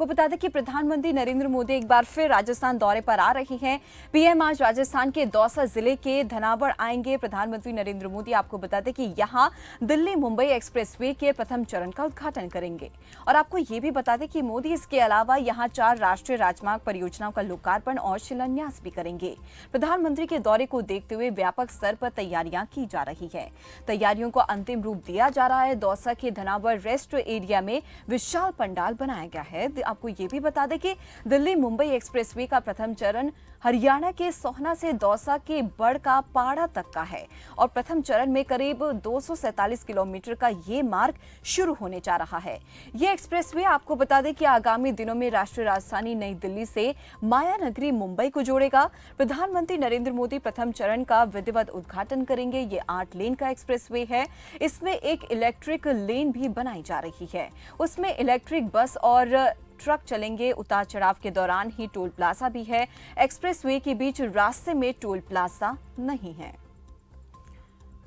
आपको बता दें कि प्रधानमंत्री नरेंद्र मोदी एक बार फिर राजस्थान दौरे पर आ रहे हैं। पीएम आज राजस्थान के दौसा जिले के धनावड़ आएंगे। प्रधानमंत्री नरेंद्र मोदी आपको बता दें कि यहां दिल्ली मुंबई एक्सप्रेसवे के प्रथम चरण का उद्घाटन करेंगे। और आपको ये भी बता दें कि मोदी इसके अलावा यहां 4 राष्ट्रीय राजमार्ग परियोजनाओं का लोकार्पण और शिलान्यास भी करेंगे। प्रधानमंत्री के दौरे को देखते हुए व्यापक स्तर पर तैयारियां की जा रही है। तैयारियों को अंतिम रूप दिया जा रहा है। दौसा के धनावड़ रेस्ट एरिया में विशाल पंडाल बनाया गया है। आपको ये भी बता दें कि दिल्ली मुंबई एक्सप्रेसवे का प्रथम चरण हरियाणा के सोहना से दौसा के बड़का पाड़ा तक का है और प्रथम चरण में करीब 247 किलोमीटर का ये मार्ग शुरू होने जा रहा है। ये एक्सप्रेसवे आपको बता दें कि आगामी दिनों में राष्ट्रीय राजधानी नई दिल्ली से माया नगरी मुंबई को जोड़ेगा। प्रधानमंत्री नरेंद्र मोदी प्रथम चरण का विधिवत उद्घाटन करेंगे। ये 8 लेन का एक्सप्रेसवे है। इसमें एक इलेक्ट्रिक लेन भी बनाई जा रही है। उसमें इलेक्ट्रिक बस और ट्रक चलेंगे। उतार चढ़ाव के दौरान ही टोल प्लाजा भी है। एक्सप्रेसवे के बीच रास्ते में टोल प्लाजा नहीं है।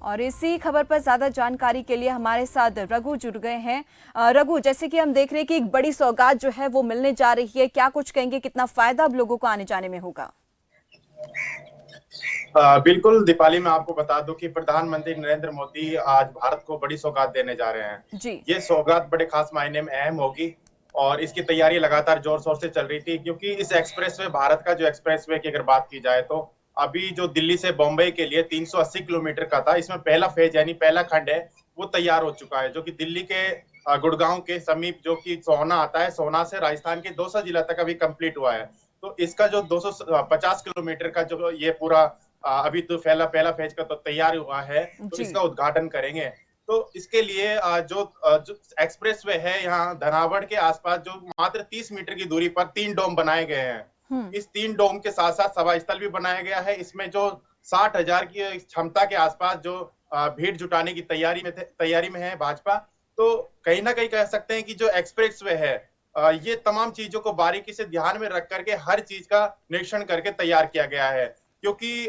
और इसी खबर पर ज्यादा जानकारी के लिए हमारे साथ रघु जुड़ गए हैं। रघु, जैसे कि हम देख रहे हैं कि एक बड़ी सौगात जो है वो मिलने जा रही है, क्या कुछ कहेंगे, कितना फायदा अब लोगों को आने जाने में होगा? बिल्कुल दीपाली, मैं आपको बता दूं कि प्रधानमंत्री नरेंद्र मोदी आज भारत को बड़ी सौगात देने जा रहे हैं। जी। ये सौगात बड़े खास मायने में अहम होगी और इसकी तैयारी लगातार जोर शोर से चल रही थी, क्योंकि इस एक्सप्रेसवे, भारत का जो एक्सप्रेसवे की अगर बात की जाए तो अभी जो दिल्ली से बॉम्बे के लिए 380 किलोमीटर का था, इसमें पहला फेज यानी पहला खंड है वो तैयार हो चुका है, जो कि दिल्ली के गुड़गांव के समीप जो कि सोहना आता है, सोहना से राजस्थान के दौसा जिला तक अभी कंप्लीट हुआ है। तो इसका जो 250 किलोमीटर का जो ये पूरा अभी तो पहला फेज का तो तैयार हुआ है, तो इसका उद्घाटन करेंगे। तो इसके लिए जो एक्सप्रेसवे है यहाँ धनावड़ के आसपास जो मात्र 30 मीटर की दूरी पर 3 डोम बनाए गए हैं। इस 3 डोम के साथ साथ सभा स्थल भी बनाया गया है। इसमें जो 60,000 की क्षमता के आसपास जो भीड़ जुटाने की तैयारी में है भाजपा। तो कहीं ना कहीं कह सकते हैं कि जो एक्सप्रेसवे है ये तमाम चीजों को बारीकी से ध्यान में रख करके हर चीज का निरीक्षण करके तैयार किया गया है, क्योंकि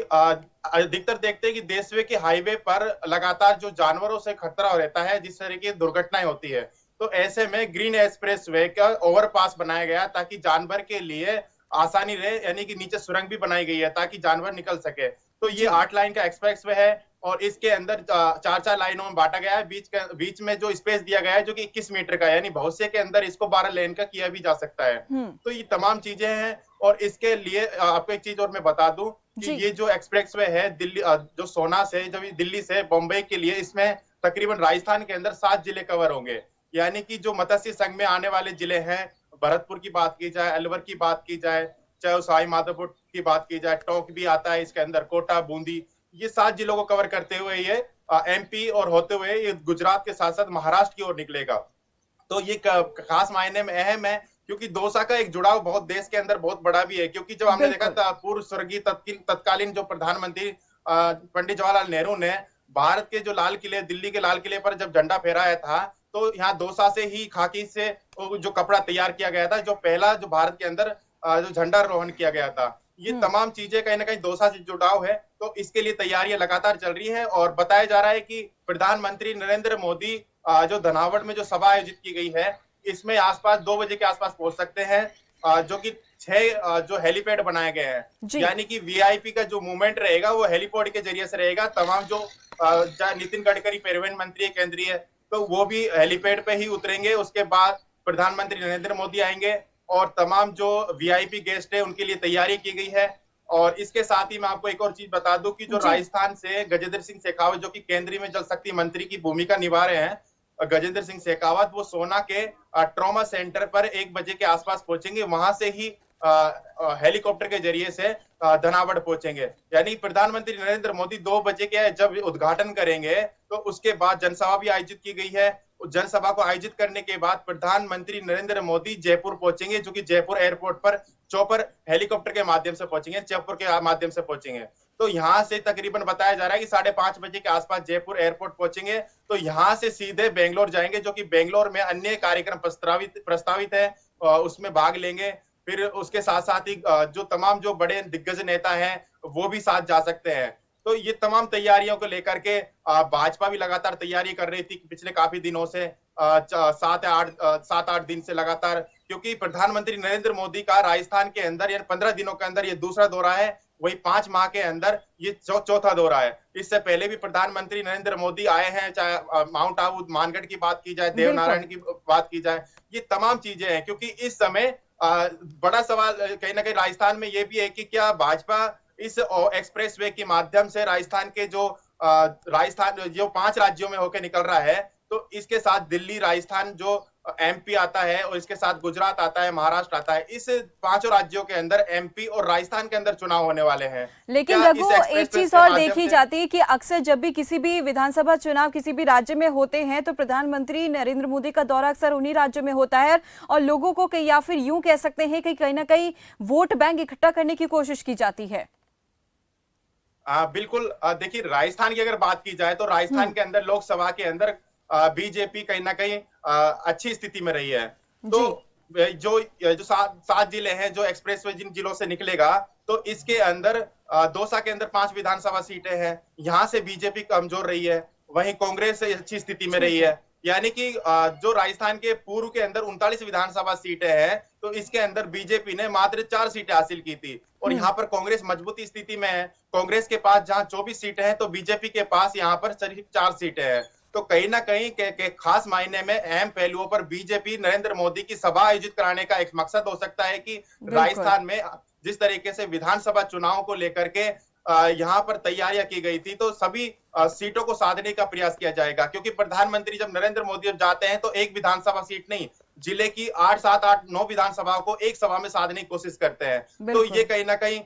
अधिकतर देखते हैं कि देशवे के हाईवे पर लगातार जो जानवरों से खतरा रहता है, जिस तरह की दुर्घटनाएं होती है, तो ऐसे में ग्रीन एक्सप्रेसवे का ओवरपास बनाया गया ताकि जानवर के लिए आसानी रहे, यानी कि नीचे सुरंग भी बनाई गई है ताकि जानवर निकल सके। तो ये 8 लाइन का एक्सप्रेसवे है और इसके अंदर 4-4 लाइनों में बांटा गया है। बीच में जो स्पेस दिया गया है जो कि 21 मीटर का, यानी भविष्य के अंदर इसको 12 लेन का किया भी जा सकता है। तो ये तमाम चीजें हैं और इसके लिए आपको एक चीज और मैं बता दूं कि ये जो एक्सप्रेसवे है दिल्ली जो सोहना से जब दिल्ली से बॉम्बे के लिए, इसमें तकरीबन राजस्थान के अंदर 7 जिले कवर होंगे। यानी कि जो मत्स्य संघ में आने वाले जिले हैं, भरतपुर की बात की जाए, अलवर की बात की जाए, चाहे सवाई माधोपुर की बात की जाए, टोंक भी आता है इसके अंदर, कोटा, बूंदी, ये 7 जिलों को कवर करते हुए ये एमपी और होते हुए ये गुजरात के साथ साथ महाराष्ट्र की ओर निकलेगा। तो ये खास मायने में अहम है, क्योंकि दौसा का एक जुड़ाव बहुत देश के अंदर बहुत बड़ा भी है। क्योंकि जब हमने देखा था पूर्व स्वर्गीय तत्कालीन जो प्रधानमंत्री पंडित जवाहरलाल नेहरू ने भारत के जो लाल किले, दिल्ली के लाल किले पर जब झंडा फहराया था, तो यहाँ दौसा से ही खाकी से जो कपड़ा तैयार किया गया था, जो पहला जो भारत के अंदर जो झंडा रोहण किया गया था। ये तमाम चीजें कहीं ना कहीं दौसा से जुड़ाव है। तो इसके लिए तैयारियां लगातार चल रही है और बताया जा रहा है कि प्रधानमंत्री नरेंद्र मोदी जो धनावड़ में जो सभा आयोजित की गई है, इसमें आसपास 2 बजे के आसपास पहुंच सकते हैं, जो कि 6 जो हेलीपैड बनाए गए हैं, यानी कि वीआईपी का जो मूवमेंट रहेगा वो हेलीपोर्ट के जरिए से रहेगा। तमाम जो नितिन गडकरी परिवहन मंत्री केंद्रीय, तो वो भी हेलीपैड पे ही उतरेंगे। उसके बाद प्रधानमंत्री नरेंद्र मोदी आएंगे और तमाम जो वीआईपी गेस्ट है उनके लिए तैयारी की गई है। और इसके साथ ही मैं आपको एक और चीज बता दूं कि जो राजस्थान से गजेंद्र सिंह शेखावत, जो कि केंद्रीय में जल शक्ति मंत्री की भूमिका निभा रहे हैं, गजेंद्र सिंह शेखावत, वो सोना के ट्रॉमा सेंटर पर 1 बजे के आसपास पहुंचेंगे। वहां से ही हेलीकॉप्टर के जरिए से धनावड़ पहुंचेंगे। यानी प्रधानमंत्री नरेंद्र मोदी 2 बजे के जब उद्घाटन करेंगे तो उसके बाद जनसभा भी आयोजित की गई है। जनसभा को आयोजित करने के बाद प्रधानमंत्री नरेंद्र मोदी जयपुर पहुंचेंगे, जो कि जयपुर एयरपोर्ट पर चौपर हेलीकॉप्टर के माध्यम से पहुंचेंगे, जयपुर के माध्यम से पहुंचेंगे। तो यहाँ से तकरीबन बताया जा रहा है कि 5:30 बजे के आसपास जयपुर एयरपोर्ट पहुंचेंगे। तो यहाँ से सीधे बेंगलोर जाएंगे, जो कि बेंगलोर में अन्य कार्यक्रम प्रस्तावित है, उसमें भाग लेंगे। फिर उसके साथ साथ ही जो तमाम जो बड़े दिग्गज नेता हैं वो भी साथ जा सकते हैं। तो ये तमाम तैयारियों को लेकर के भाजपा भी लगातार तैयारी कर रही थी पिछले काफी दिनों से, 7-8 दिन से लगातार, क्योंकि प्रधानमंत्री नरेंद्र मोदी का राजस्थान के अंदर यानी 15 दिनों के अंदर ये दूसरा दौरा है, वही 5 माह के अंदर ये चौथा दौरा है। इससे पहले भी प्रधानमंत्री नरेंद्र मोदी आए हैं, चाहे माउंट आबू मानगढ़ की बात की जाए, देवनारायण की बात की जाए, ये तमाम चीजें हैं। क्योंकि इस समय बड़ा सवाल कहीं ना कहीं राजस्थान में ये भी है कि क्या भाजपा इस एक्सप्रेस वे के माध्यम से राजस्थान के राजस्थान जो 5 राज्यों में होकर निकल रहा है, तो इसके साथ दिल्ली, राजस्थान जो एमपी आता है और इसके साथ गुजरात आता है, महाराष्ट्र आता है, इस 5 राज्यों के अंदर एमपी और राजस्थान के अंदर चुनाव होने वाले हैं। लेकिन रघु, एक चीज और देखी जाती है कि अक्सर जब भी किसी भी विधानसभा चुनाव किसी भी राज्य में होते हैं तो प्रधानमंत्री नरेंद्र मोदी का दौरा अक्सर उन्हीं राज्यों में होता है और लोगों को या फिर यूं कह सकते हैं कि कहीं ना कहीं वोट बैंक इकट्ठा करने की कोशिश की जाती है। बिल्कुल। देखिए, राजस्थान की अगर बात की जाए तो राजस्थान के अंदर लोकसभा के अंदर बीजेपी कहीं ना कहीं अच्छी स्थिति में रही है। तो जो 7 जिले हैं, जो एक्सप्रेसवे जिन जिलों से निकलेगा, तो इसके अंदर दौसा के अंदर 5 विधानसभा सीटें हैं, यहाँ से बीजेपी कमजोर रही है, वहीं कांग्रेस अच्छी स्थिति में रही है। यानी कि जो राजस्थान के पूर्व के अंदर 39 विधानसभा सीटें हैं, तो इसके अंदर बीजेपी ने मात्र 4 सीटें हासिल की थी और यहाँ पर कांग्रेस मजबूती स्थिति में है। कांग्रेस के पास जहाँ 24 सीटें हैं, तो बीजेपी के पास यहाँ पर सिर्फ 4 सीटें हैं। तो कहीं ना कहीं के खास मायने में अहम पहलुओं पर बीजेपी नरेंद्र मोदी की सभा आयोजित कराने का एक मकसद हो सकता है कि राजस्थान में जिस तरीके से विधानसभा चुनाव को लेकर के यहाँ पर तैयारियां की गई थी, तो सभी सीटों को साधने का प्रयास किया जाएगा। क्योंकि प्रधानमंत्री जब नरेंद्र मोदी जब जाते हैं तो एक विधानसभा सीट नहीं, जिले की 8, 7, 8, 9 विधानसभाओं को एक सभा में साधने की कोशिश करते हैं। तो ये कहीं ना कहीं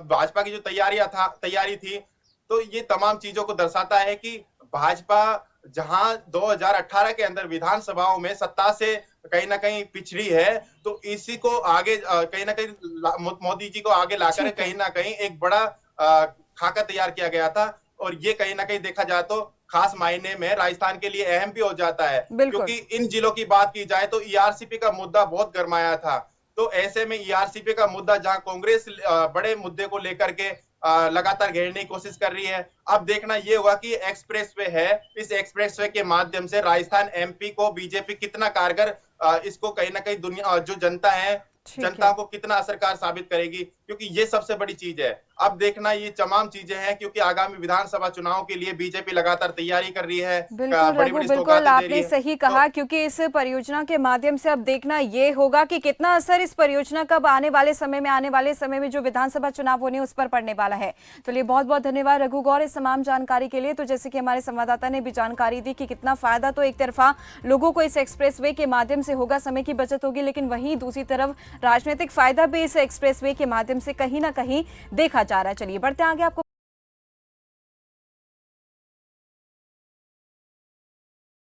भाजपा की जो तैयारी थी, तो ये तमाम चीजों को दर्शाता है कि भाजपा जहां 2018 के अंदर विधानसभाओं में सत्ता से कहीं ना कहीं पिछड़ी है, तो इसी को आगे कहीं ना कहीं मोदी जी को आगे लाकर कहीं ना कहीं एक बड़ा खाका तैयार किया गया था। और ये कहीं ना कहीं देखा जाए तो खास मायने में राजस्थान के लिए अहम भी हो जाता है, क्योंकि इन जिलों की बात की जाए तो ईआरसीपी का मुद्दा बहुत गरमाया था। तो ऐसे में ईआरसीपी का मुद्दा जहां कांग्रेस बड़े मुद्दे को लेकर के लगातार घेरने की कोशिश कर रही है, अब देखना ये होगा कि एक्सप्रेसवे है, इस एक्सप्रेसवे के माध्यम से राजस्थान एमपी को बीजेपी कितना कारगर इसको कहीं ना कहीं दुनिया जो जनता को कितना असरकार साबित करेगी, क्योंकि ये सबसे बड़ी चीज है। अब देखना ये तमाम चीजें हैं, क्योंकि आगामी विधानसभा चुनाव के लिए बीजेपी लगातार तैयारी कर रही है। बिल्कुल आपने सही कहा, क्योंकि इस परियोजना के माध्यम से अब देखना ये होगा कि कितना असर इस परियोजना का आने वाले समय में जो विधानसभा चुनाव होने उस पर पड़ने वाला है। तो लिए बहुत बहुत धन्यवाद रघु गौर इस तमाम जानकारी के लिए। तो जैसे कि हमारे संवाददाता ने भी जानकारी दी कि कितना फायदा तो एक तरफा लोगों को इस एक्सप्रेसवे के माध्यम से होगा, समय की बचत होगी, लेकिन वहीं दूसरी तरफ राजनीतिक फायदा भी इस एक्सप्रेसवे के माध्यम से कहीं ना कहीं देखा जा रहा है। चलिए बढ़ते आगे। आपको